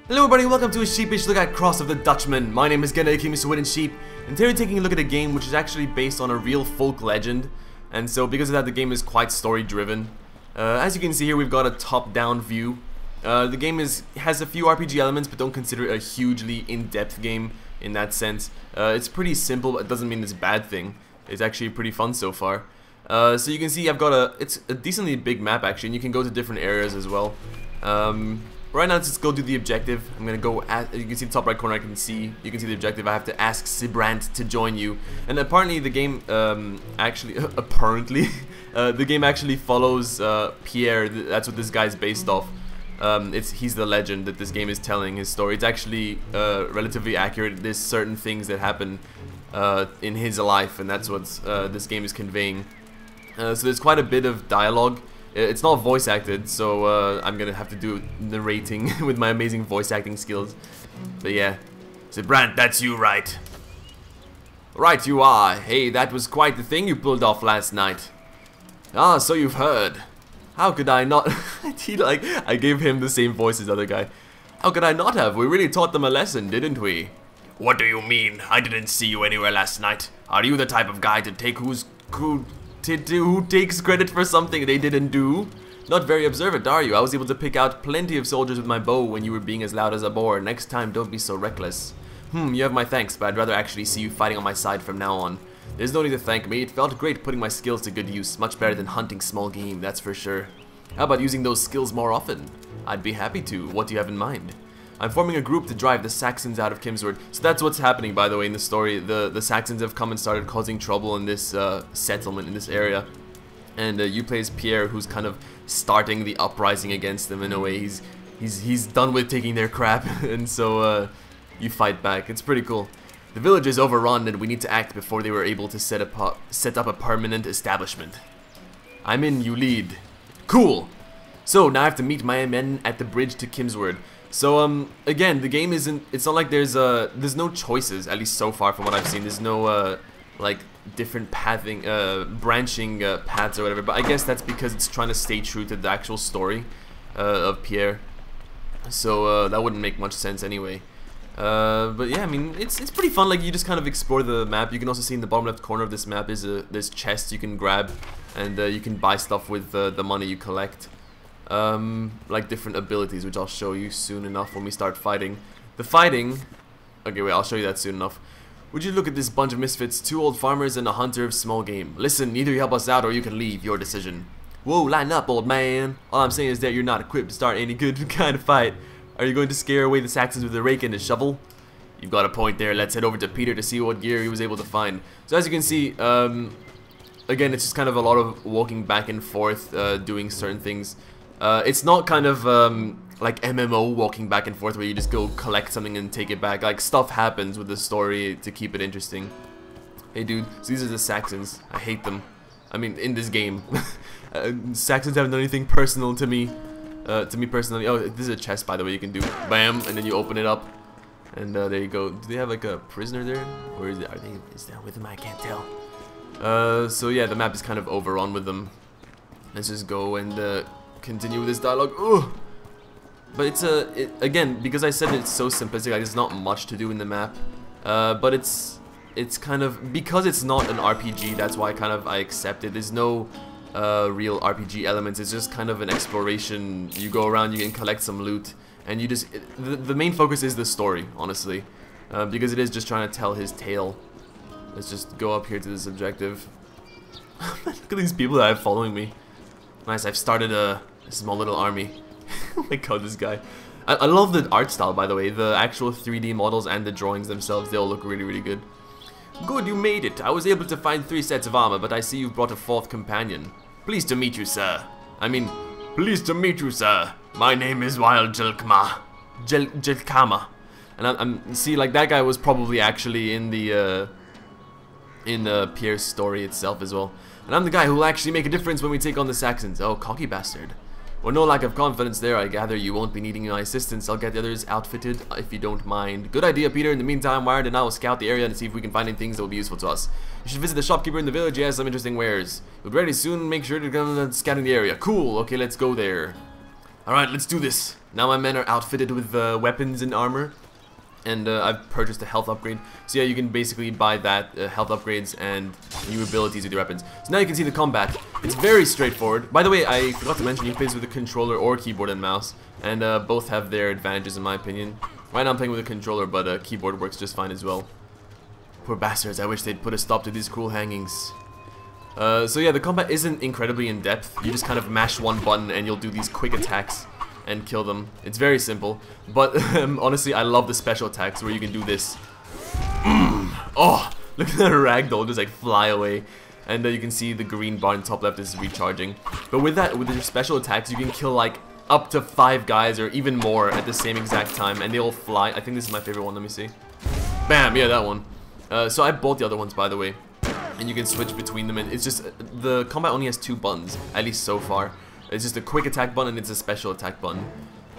Hello everybody, welcome to a Sheepish Look at Cross of the Dutchman. My name is Genna, aka MrWoodenSheep, and today we're taking a look at a game which is actually based on a real folk legend, and so because of that the game is quite story driven. As you can see here, we've got a top-down view. The game has a few RPG elements, but don't consider it a hugely in-depth game in that sense. It's pretty simple, but it doesn't mean it's a bad thing. It's actually pretty fun so far. So you can see it's a decently big map actually, and you can go to different areas as well. Right now, let's just go do the objective. I'm gonna go at, you can see the top right corner, you can see the objective. I have to ask Sibrant to join you. And apparently the game, the game actually follows Pierre. That's what this guy's based off. He's the legend that this game is telling his story. It's actually relatively accurate. There's certain things that happen in his life, and that's what this game is conveying. So there's quite a bit of dialogue. It's not voice acted, so I'm gonna have to do narrating with my amazing voice acting skills. But yeah, Sibrant, that's you, right? Right, you are. Hey, that was quite the thing you pulled off last night. Ah, so you've heard. How could I not? I gave him the same voice as the other guy. How could I not have? We really taught them a lesson, didn't we? What do you mean? I didn't see you anywhere last night. Are you the type of guy to take who takes credit for something they didn't do? Not very observant, are you? I was able to pick out plenty of soldiers with my bow when you were being as loud as a boar. Next time, don't be so reckless. You have my thanks, but I'd rather actually see you fighting on my side from now on. There's no need to thank me. It felt great putting my skills to good use. Much better than hunting small game, that's for sure. How about using those skills more often? I'd be happy to. What do you have in mind? I'm forming a group to drive the Saxons out of Kimsword. So that's what's happening, by the way, in the story. The Saxons have come and started causing trouble in this settlement, in this area. And you play as Pierre, who's kind of starting the uprising against them in a way. He's done with taking their crap, and so you fight back. It's pretty cool. The village is overrun, and we need to act before they were able to set up a permanent establishment. I'm in, you lead. Cool! So, now I have to meet my men at the bridge to Kimsword. So again, the game it's not like there's no choices, at least so far from what I've seen. There's no like different branching paths or whatever, but I guess that's because it's trying to stay true to the actual story of Pierre. So that wouldn't make much sense anyway. But yeah, I mean, it's pretty fun. Like, you just kind of explore the map. You can also see in the bottom left corner of this map is this chest you can grab, and you can buy stuff with the money you collect. Like different abilities, which I'll show you soon enough when we start fighting. Okay, wait, I'll show you that soon enough. Would you look at this bunch of misfits, 2 old farmers and a hunter of small game. Listen, either you help us out or you can leave, your decision. Whoa, line up, old man. All I'm saying is that you're not equipped to start any good kind of fight. Are you going to scare away the Saxons with a rake and a shovel? You've got a point there. Let's head over to Peter to see what gear he was able to find. So as you can see, again, it's just kind of a lot of walking back and forth, doing certain things. It's not kind of like MMO walking back and forth where you just go collect something and take it back. Like, stuff happens with the story to keep it interesting. Hey dude, so these are the Saxons. I hate them. I mean, in this game. Saxons haven't done anything personal to me. To me personally. Oh, this is a chest, by the way. You can do bam, and then you open it up. And there you go. Do they have like a prisoner there? Or is that with them? I can't tell. So yeah, the map is kind of overrun with them. Let's just go and continue with this dialogue. Ugh. But it's again, because I said it's so simplistic, like, there's not much to do in the map. But it's kind of, because it's not an RPG, that's why I accept it. There's no real RPG elements. It's just kind of an exploration. You go around, you can collect some loot, and you just the main focus is the story, honestly, because it is just trying to tell his tale. Let's just go up here to this objective. Look at these people that are following me. Nice, I've started a small little army. Oh my god, this guy. I love the art style, by the way. The actual 3D models and the drawings themselves, they all look really, really good. Good, you made it. I was able to find 3 sets of armor, but I see you've brought a 4th companion. Pleased to meet you, sir. Pleased to meet you, sir. My name is Wild Jelkama. Jelkama. And see, like, that guy was probably actually in the Pierre's story itself as well. And I'm the guy who will actually make a difference when we take on the Saxons. Oh, cocky bastard. Well, no lack of confidence there. I gather you won't be needing my assistance. I'll get the others outfitted if you don't mind. Good idea, Peter. In the meantime, Wired and I will scout the area and see if we can find any things that will be useful to us. You should visit the shopkeeper in the village. He has some interesting wares. You'll very soon make sure to come scouting the area. Cool. Okay, let's go there. Alright, let's do this. Now my men are outfitted with weapons and armor, and I've purchased a health upgrade. So yeah, you can basically buy that, health upgrades and new abilities with your weapons. So now you can see the combat. It's very straightforward. By the way, I forgot to mention you can play this with a controller or keyboard and mouse, and both have their advantages in my opinion. Right now I'm playing with a controller, but keyboard works just fine as well. Poor bastards, I wish they'd put a stop to these cruel hangings. So yeah, the combat isn't incredibly in-depth. You just kind of mash one button and you'll do these quick attacks and kill them. It's very simple, but honestly, I love the special attacks where you can do this. Oh, look at that ragdoll just like fly away, and you can see the green bar in the top left is recharging. But with your special attacks, you can kill like up to 5 guys or even more at the same exact time, and they all fly. I think this is my favorite one. Let me see. Bam! Yeah, that one. So I bought the other ones, by the way, and you can switch between them. And it's just the combat only has 2 buttons, at least so far. It's just a quick attack button and it's a special attack button.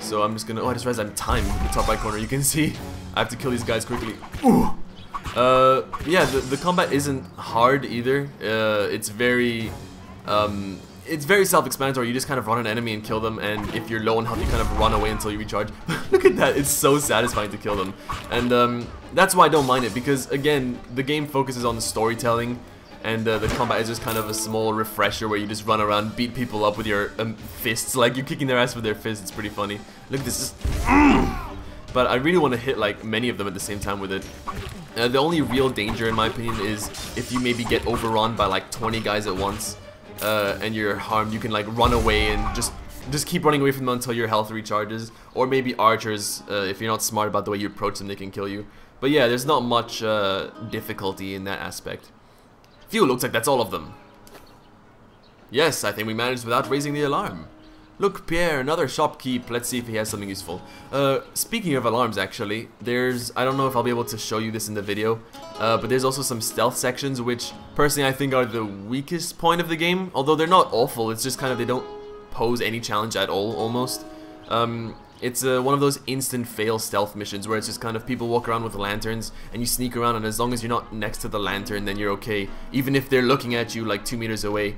So I'm just gonna, oh, I just realized I'm timed in the top right corner. You can see I have to kill these guys quickly. Ooh. Yeah, the combat isn't hard either. It's very self-explanatory. You just kind of run an enemy and kill them, and if you're low on health, you kind of run away until you recharge. Look at that, it's so satisfying to kill them. And that's why I don't mind it, because again, the game focuses on the storytelling, and the combat is just kind of a small refresher where you just run around, beat people up with your fists, like you're kicking their ass with their fists. It's pretty funny. Look at this. But I really want to hit like many of them at the same time with it. The only real danger in my opinion is if you maybe get overrun by like 20 guys at once, and you're harmed. You can like run away and just keep running away from them until your health recharges. Or maybe archers, if you're not smart about the way you approach them, they can kill you. But yeah, there's not much difficulty in that aspect. Phew, looks like that's all of them. Yes, I think we managed without raising the alarm. Look, Pierre, another shopkeep. Let's see if he has something useful. Speaking of alarms, actually, I don't know if I'll be able to show you this in the video, but there's also some stealth sections, which personally I think are the weakest point of the game. Although they're not awful, it's just kind of they don't pose any challenge at all, almost. It's one of those instant fail stealth missions where it's just kind of people walk around with lanterns and you sneak around, and as long as you're not next to the lantern, then you're okay, even if they're looking at you like 2 meters away.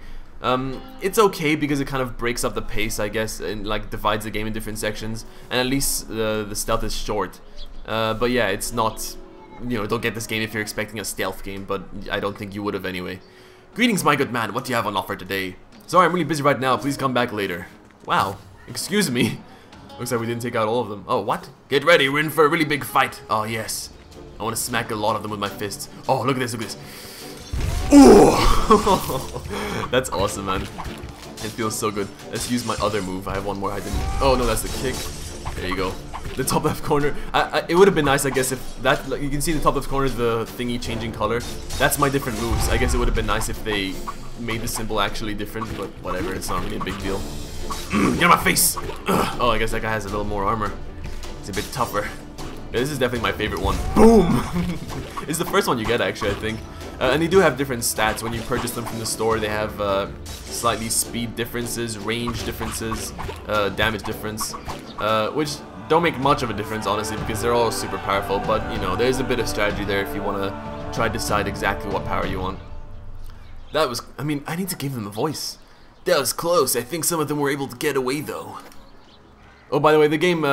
It's okay because it kind of breaks up the pace, I guess, and like divides the game in different sections, and at least the stealth is short. But yeah, it's not, you know, don't get this game if you're expecting a stealth game, but I don't think you would have anyway. Greetings, my good man, what do you have on offer today? Sorry, I'm really busy right now, please come back later. Wow, excuse me. Looks like we didn't take out all of them. Oh, what? Get ready, we're in for a really big fight. Oh, yes. I want to smack a lot of them with my fists. Oh, look at this, look at this. Ooh! That's awesome, man. It feels so good. Let's use my other move. I have one more I didn't. Oh, no, that's the kick. There you go. The top left corner. It would have been nice, I guess, if that, like, you can see the top left corner is the thingy changing color. That's my different moves. I guess it would have been nice if they made the symbol actually different, but whatever, it's not really a big deal. Get on my face! Ugh. Oh, I guess that guy has a little more armor. It's a bit tougher. Yeah, this is definitely my favorite one. Boom! It's the first one you get, actually, I think. And they do have different stats. When you purchase them from the store, they have slightly speed differences, range differences, damage difference, which don't make much of a difference, honestly, because they're all super powerful. But, you know, there's a bit of strategy there if you want to try to decide exactly what power you want. That was, I mean, I need to give them a voice. That was close. I think some of them were able to get away, though. Oh, by the way, the game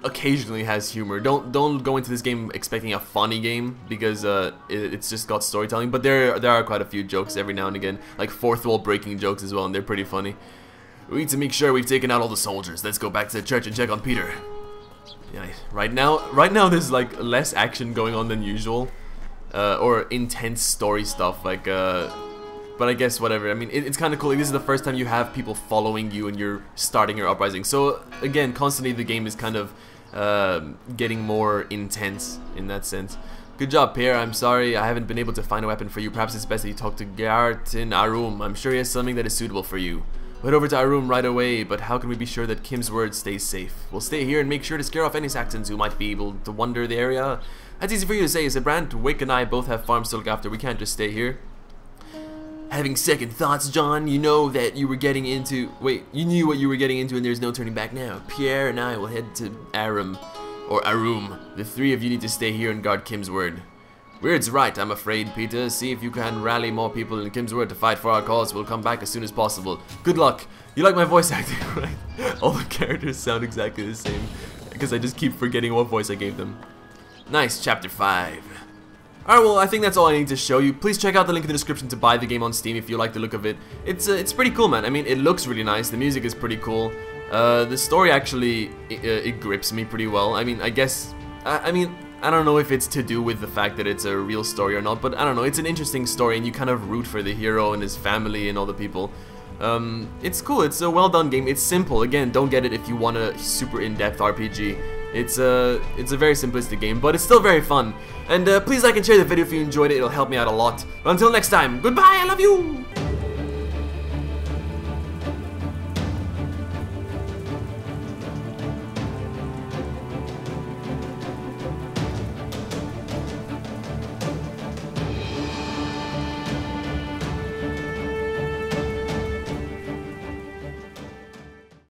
occasionally has humor. Don't go into this game expecting a funny game, because it's just got storytelling. But there are quite a few jokes every now and again, like fourth wall breaking jokes as well, and they're pretty funny. We need to make sure we've taken out all the soldiers. Let's go back to the church and check on Peter. Yeah, right now there's like less action going on than usual, or intense story stuff like. But I guess whatever. I mean, it's kind of cool. Like, this is the first time you have people following you and you're starting your uprising. So again, constantly the game is kind of getting more intense in that sense. Good job, Pierre. I'm sorry I haven't been able to find a weapon for you. Perhaps it's best that you talk to Gart in our room. I'm sure he has something that is suitable for you. Head over to our room right away, but how can we be sure that Kim's word stays safe? We'll stay here and make sure to scare off any Saxons who might be able to wander the area. That's easy for you to say, Brandt. Wick and I both have farms to look after. We can't just stay here. Having second thoughts, John, you know that you were getting into... Wait, you knew what you were getting into and there's no turning back now. Pierre and I will head to Arum, or Arum. The three of you need to stay here and guard Kim's word. Weird's right, I'm afraid, Peter. See if you can rally more people in Kimsworth to fight for our cause. We'll come back as soon as possible. Good luck. You like my voice acting, right? All the characters sound exactly the same, because I just keep forgetting what voice I gave them. Nice, chapter 5. Alright, well, I think that's all I need to show you. Please check out the link in the description to buy the game on Steam if you like the look of it. It's pretty cool, man. I mean, it looks really nice. The music is pretty cool. The story actually, it grips me pretty well. I mean, I guess, I mean, I don't know if it's to do with the fact that it's a real story or not, but I don't know. It's an interesting story, and you kind of root for the hero and his family and all the people. It's cool. It's a well done game. It's simple. Again, don't get it if you want a super in-depth RPG. It's a very simplistic game, but it's still very fun. And please like and share the video if you enjoyed it. It'll help me out a lot. But until next time, goodbye. I love you.